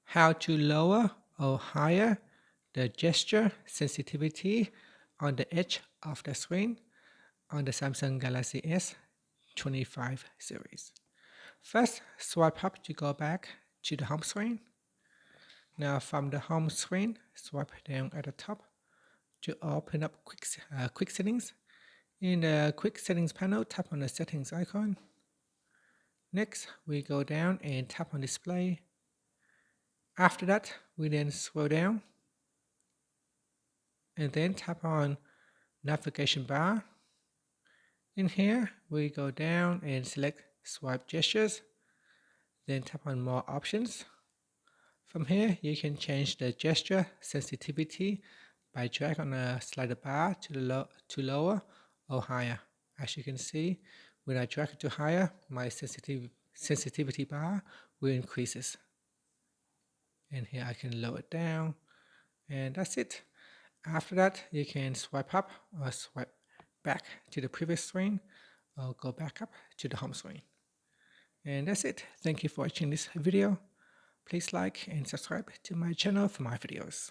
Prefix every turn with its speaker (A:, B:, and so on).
A: how to lower or higher the gesture sensitivity on the edge of the screen on the Samsung Galaxy S25 series. First, swipe up to go back to the home screen. Now from the home screen, swipe down at the top to open up quick settings. In the quick settings panel, tap on the settings icon. Next, we go down and tap on display. After that, we then scroll down and then tap on navigation bar. In here, we go down and select swipe gestures, then tap on more options. From here, you can change the gesture sensitivity by drag on the slider bar to lower or higher. As you can see, when I drag it to higher, my sensitivity bar will increases. And here I can lower it down, and that's it. After that, you can swipe up or swipe back to the previous screen or go back up to the home screen. And that's it. Thank you for watching this video. Please like and subscribe to my channel for my videos.